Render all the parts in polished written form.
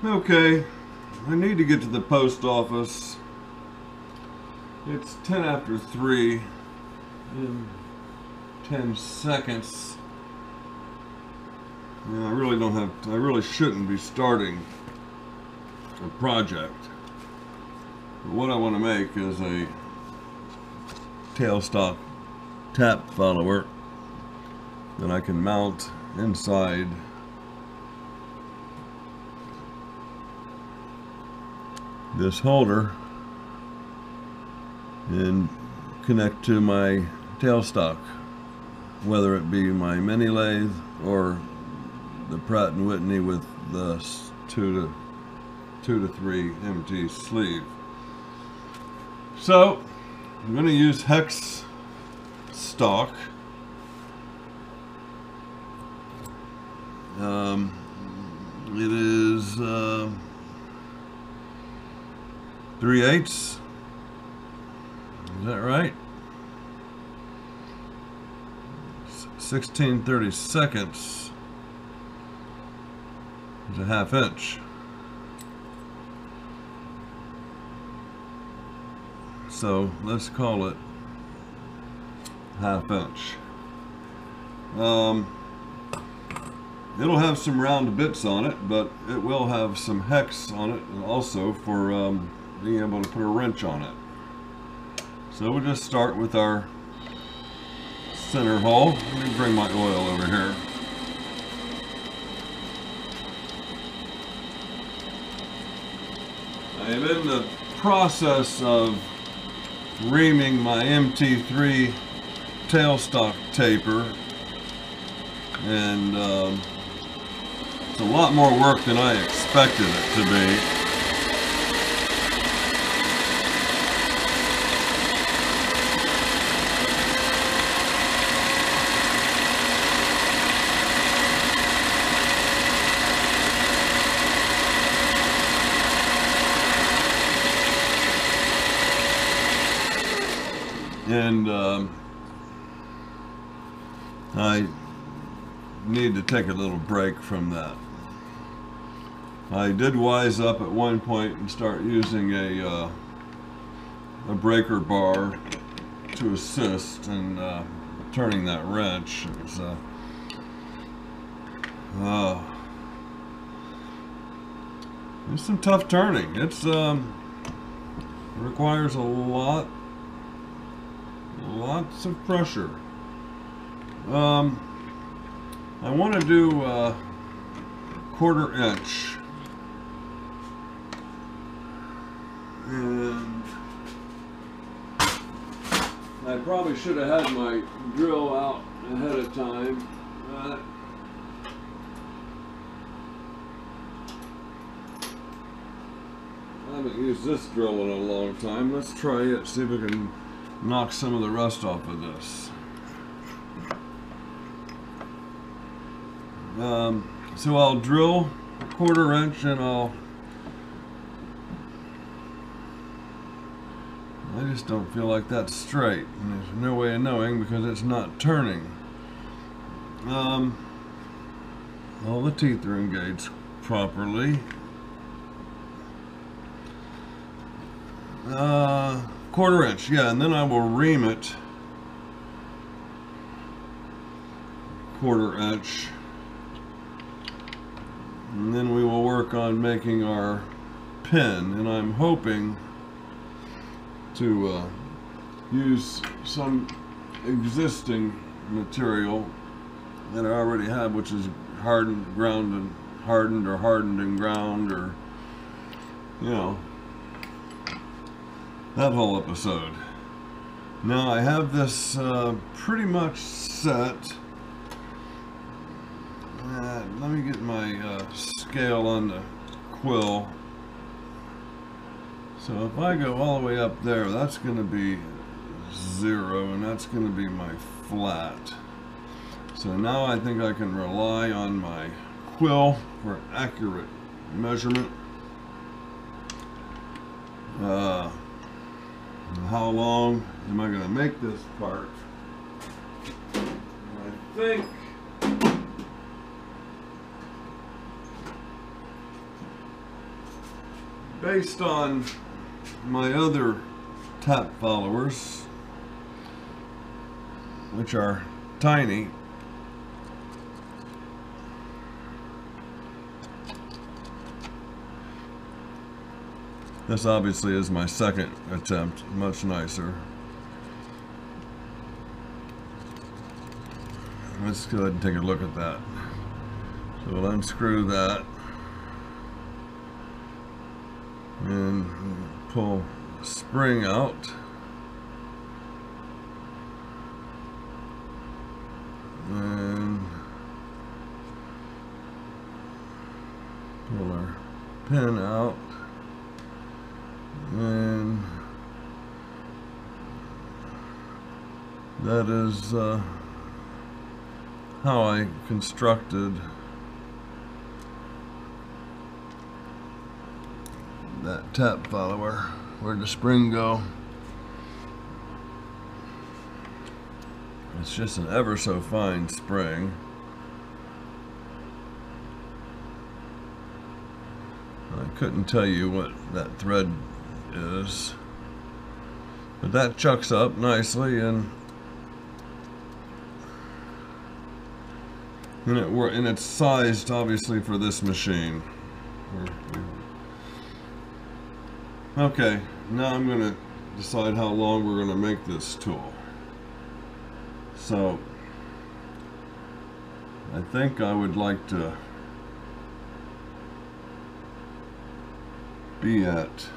Okay, I need to get to the post office. It's 10 after 3 in 10 seconds. And I really shouldn't be starting a project. But what I want to make is a tailstock tap follower that I can mount inside this holder and connect to my tailstock, whether it be my mini lathe or the Pratt & Whitney with the 2 to 3 MT sleeve. So I'm going to use hex stock. It is 3/8. Is that right? 16/32 is a 1/2 inch. So let's call it 1/2 inch. It'll have some round bits on it, but it will have some hex on it also for being able to put a wrench on it. So we'll just start with our center hole. Let me bring my oil over here. I am in the process of reaming my MT3 tailstock taper, and it's a lot more work than I expected it to be. And I need to take a little break from that. I did wise up at one point and start using a breaker bar to assist in turning that wrench. It was, it's some tough turning. It's requires lots of pressure. I want to do 1/4 inch, and I probably should have had my drill out ahead of time, but I haven't used this drill in a long time. Let's try it, see if we can knock some of the rust off of this. So I'll drill 1/4 inch, and I just don't feel like that's straight, and there's no way of knowing because it's not turning. All the teeth are engaged properly. 1/4 inch, yeah, and then I will ream it 1/4 inch, and then we will work on making our pin. And I'm hoping to use some existing material that I already have, which is hardened and ground, or you know, that whole episode. Now I have this pretty much set. Let me get my scale on the quill. So if I go all the way up there, that's going to be 0, and that's going to be my flat. So now I think I can rely on my quill for accurate measurement. How long am I going to make this part? I think . based on my other tap followers, which are tiny, this obviously is my second attempt, much nicer. Let's go ahead and take a look at that. So we'll unscrew that and pull the spring out. And pull our pin out. And that is how I constructed that tap follower. Where'd the spring go? It's just an ever so fine spring. I couldn't tell you what that thread is, but that chucks up nicely, and it's sized obviously for this machine. Okay, now I'm going to decide how long we're going to make this tool. So I think I would like to be at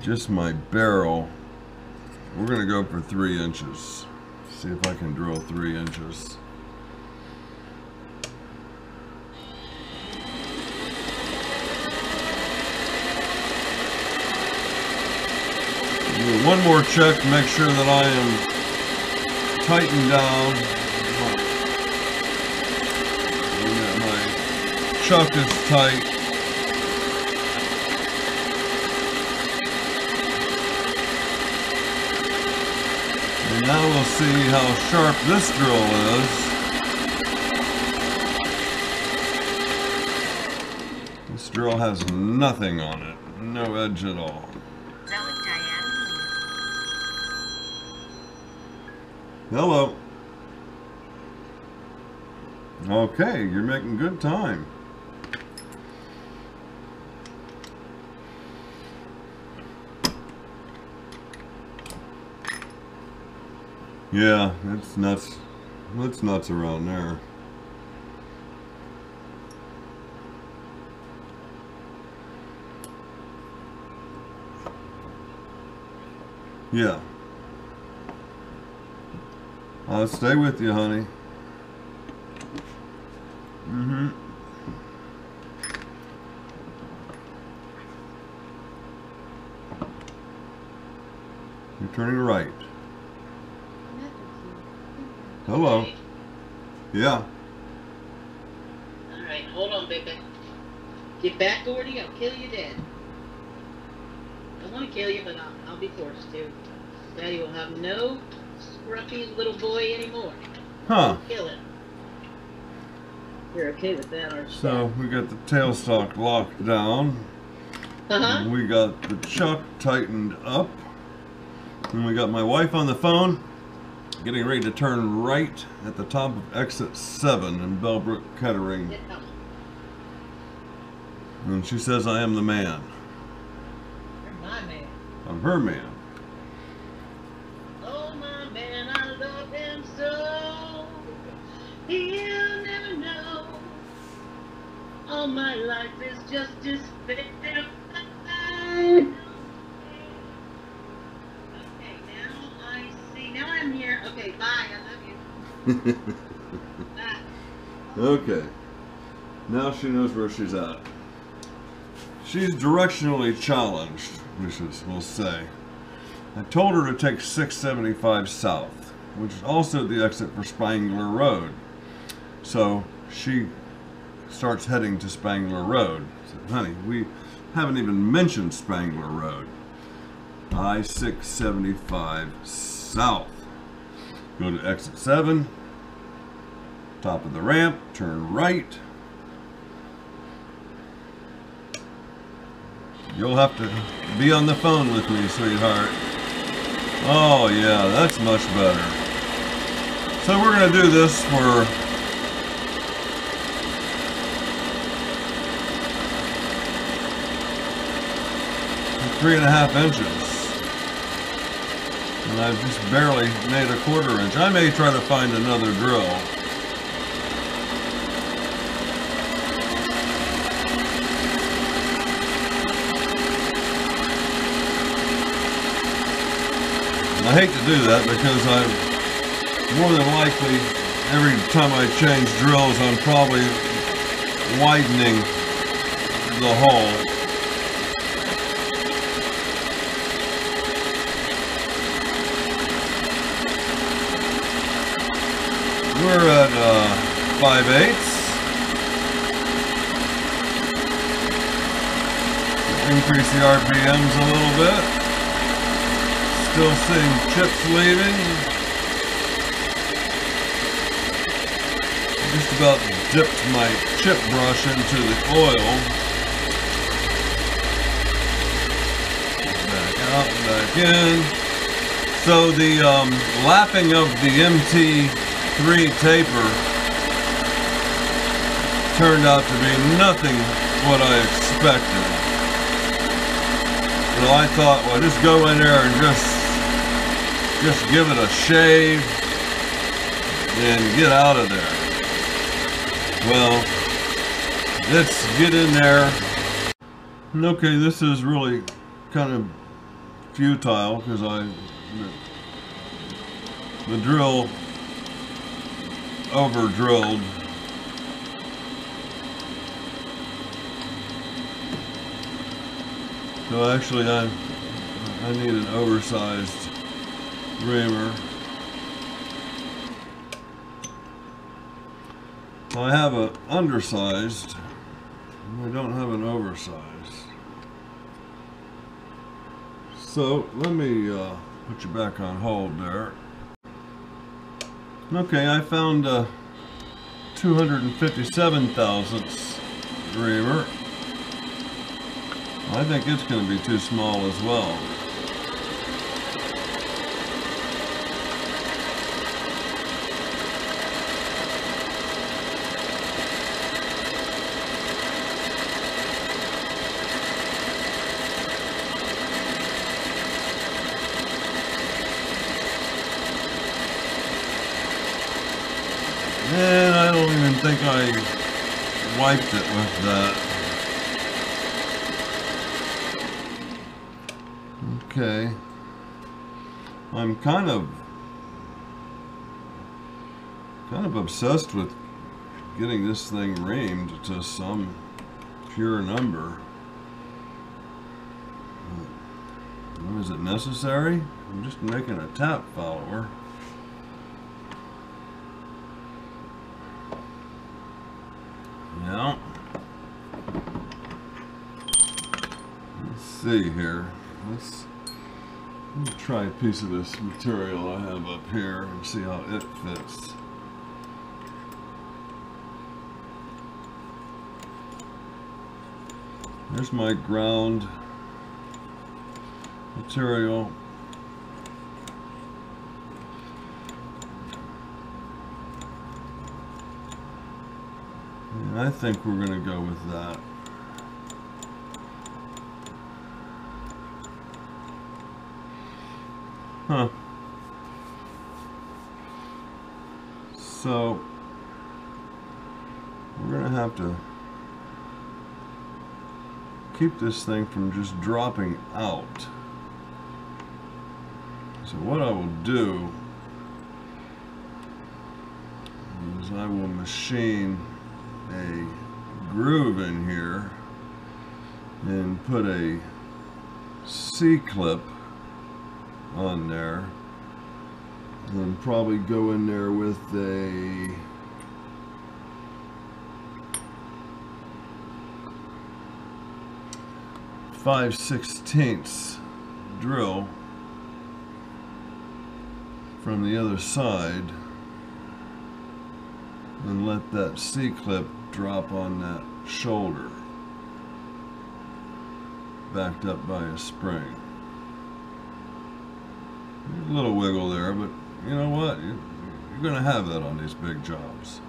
just my barrel. We're going to go for 3 inches. See if I can drill 3 inches. One more check to make sure that I am tightened down. My chuck is tight. And now we'll see how sharp this drill is. This drill has nothing on it, no edge at all. Hello. Okay, you're making good time. Yeah, it's nuts. It's nuts around there. Yeah. I'll stay with you, honey. Mm-hmm. You're turning right. Hello. Okay. Yeah. Alright, hold on, baby. Get back, Gordy. I'll kill you dead. I don't want to kill you, but I'll be forced to. Daddy will have no scruffy little boy anymore. Huh. Kill him. You're okay with that, aren't you? So we got the tailstock locked down. Uh-huh. We got the chuck tightened up. And we got my wife on the phone, getting ready to turn right at the top of exit 7 in Bellbrook, Kettering. Yeah. And she says I am the man. You're my man. I'm her man. Oh, my man, I love him so. He'll never know. All my life is just despair. Okay, now I see. Now I'm here. Okay, bye. I love you. Bye. Okay. Now she knows where she's at. She's directionally challenged, we'll say. I told her to take 675 south, which is also the exit for Spangler Road. So she starts heading to Spangler Road. I said, honey, we haven't even mentioned Spangler Road. I-675 south. Go to exit 7, top of the ramp, turn right. You'll have to be on the phone with me, sweetheart. Oh yeah, that's much better. So we're going to do this for 3.5 inches. And I've just barely made a 1/4 inch. I may try to find another drill. And I hate to do that because I'm more than likely, every time I change drills, I'm probably widening the hole. We're at 5/8. Increase the RPMs a little bit. Still seeing chips leaving. Just about dipped my chip brush into the oil. Back out and back in. So the lapping of the MT3 taper turned out to be nothing what I expected. So I thought, well, just go in there and just give it a shave and get out of there. Well, let's get in there. Okay, this is really kind of futile because the drill over drilled. So actually I need an oversized reamer. I have an undersized, I don't have an oversized. So let me put you back on hold there. Okay, I found a 257 thousandths reamer. I think it's going to be too small as well. And I don't even think I wiped it with that. Okay. I'm kind of obsessed with getting this thing reamed to some pure number. Is it necessary? I'm just making a tap follower. Yeah. Let's see here. Let me try a piece of this material I have up here and see how it fits. There's my ground material. And I think we're going to go with that. Huh. So we're going to have to keep this thing from just dropping out. So what I will do is I will machine a groove in here and put a C-clip on there, and then probably go in there with a .5/16 drill from the other side and let that C-clip drop on that shoulder, backed up by a spring. There's a little wiggle there, but you know what? You're going to have that on these big jobs.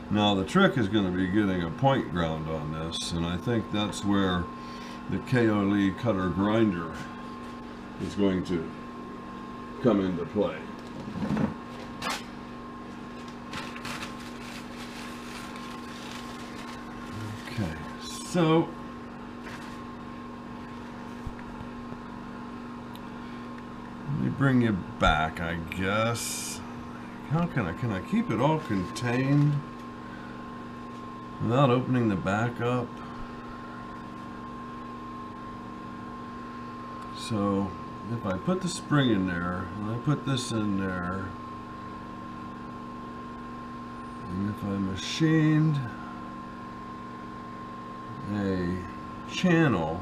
Now the trick is going to be getting a point ground on this, and I think that's where the K.O. Lee cutter grinder is going to come into play. Okay, so let me bring you back, I guess. How can I keep it all contained without opening the back up? So if I put the spring in there, and I put this in there, and if I machined a channel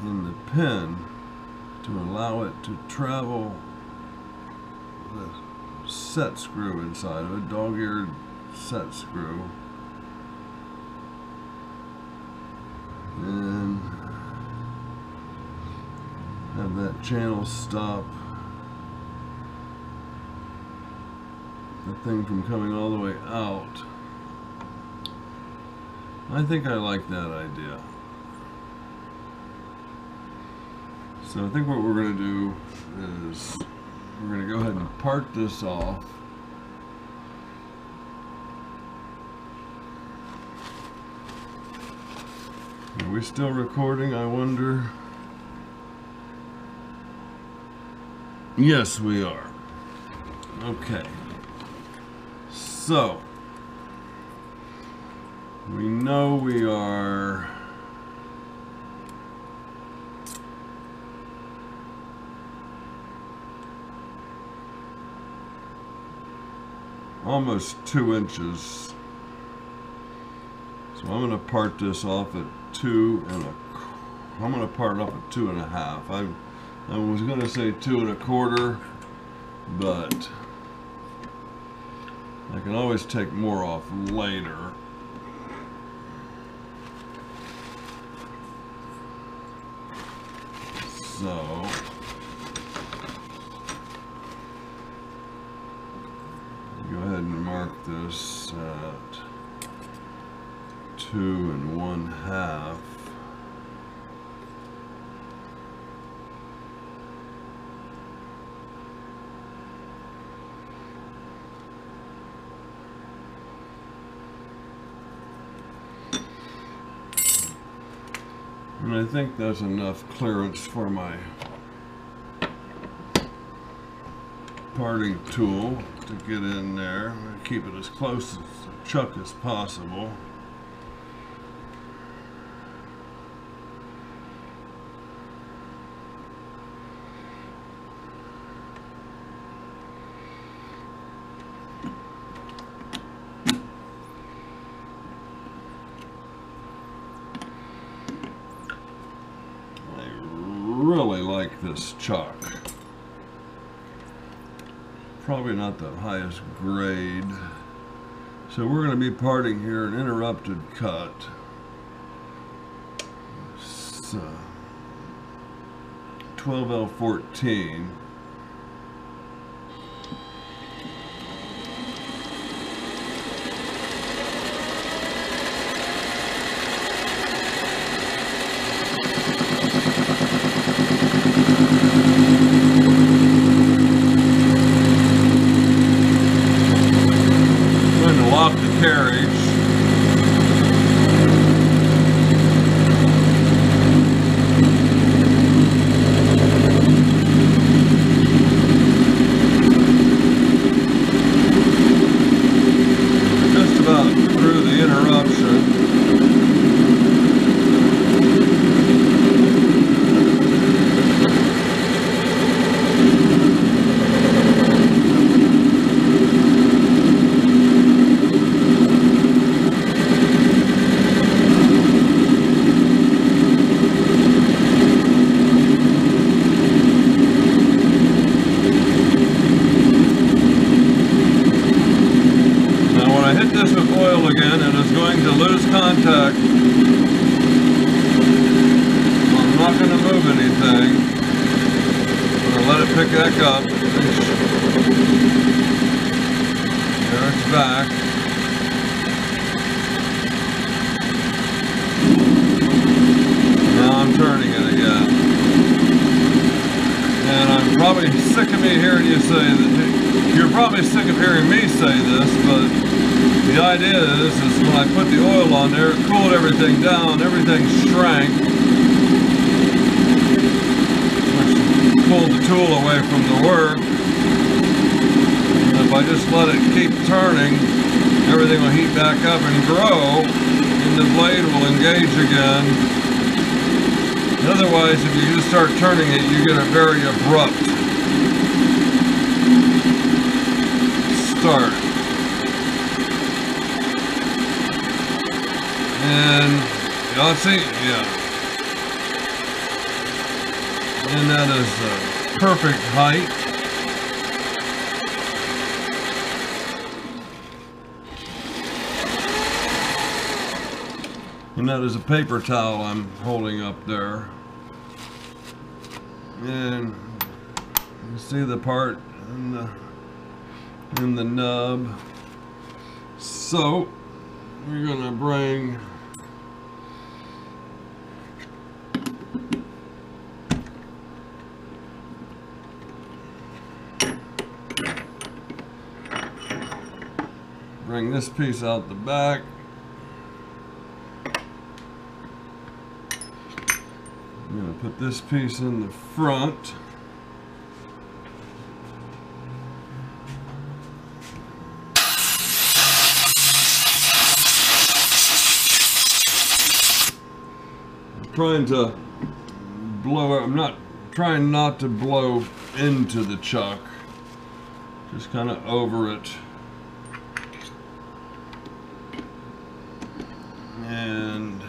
in the pin to allow it to travel the set screw inside of it, dog-eared set screw, and have that channel stop the thing from coming all the way out. I think I like that idea. So I think what we're going to do is we're going to go ahead and part this off. Are we still recording, I wonder? Yes, we are. Okay. So we know we are almost 2 inches. So I'm going to part this off at 2 1/4. I'm going to part it off at 2 1/2. I was going to say 2 1/4, but I can always take more off later. So go ahead and mark this at 2 1/2. And I think that's enough clearance for my parting tool to get in there. I'm going to keep it as close to the chuck as possible. Really like this chuck. Probably not the highest grade. So we're going to be parting here an interrupted cut. It's 12L14. Lock the carriage. everything. I'm gonna let it pick back up. There it's back. Now I'm turning it again. And I'm probably sick of me hearing you say that. You're probably sick of hearing me say this, but the idea is when I put the oil on there, it cooled everything down, everything shrank, which pulled the tool away from the work. And if I just let it keep turning, everything will heat back up and grow, and the blade will engage again. Otherwise, if you just start turning it, you get a very abrupt start. And y'all see, yeah. And that is the perfect height. And that is a paper towel I'm holding up there. And you see the part in the nub. So we're gonna bring this piece out the back. I'm going to put this piece in the front. I'm trying to blow, I'm not trying not to blow into the chuck, just kind of over it. And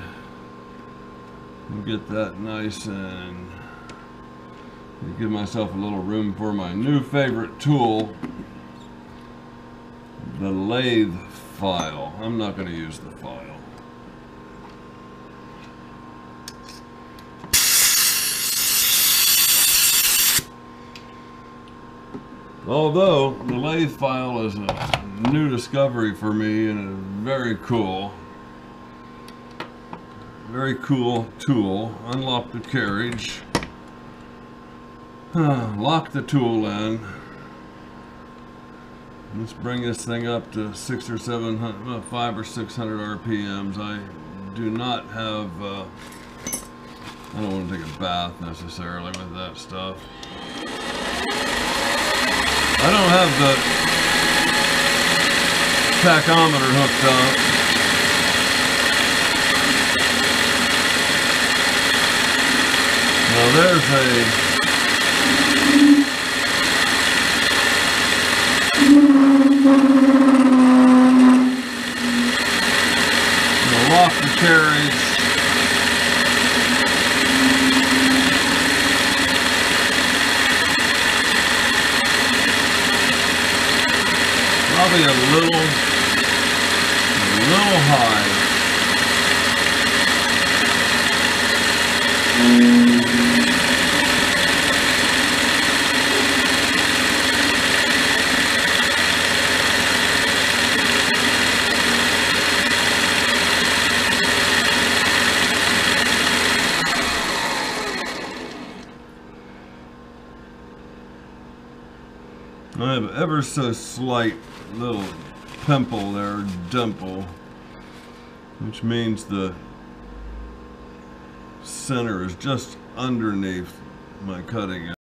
get that nice and give myself a little room for my new favorite tool, the lathe file. I'm not going to use the file. Although the lathe file is a new discovery for me and it's very cool. Very cool tool. Unlock the carriage. Lock the tool in. Let's bring this thing up to 500 or 600 RPMs. I do not have, I don't want to take a bath necessarily with that stuff. I don't have the tachometer hooked up. Now there's lock the carriage. Probably a little high. I have ever so slight little pimple there, dimple, which means the center is just underneath my cutting edge.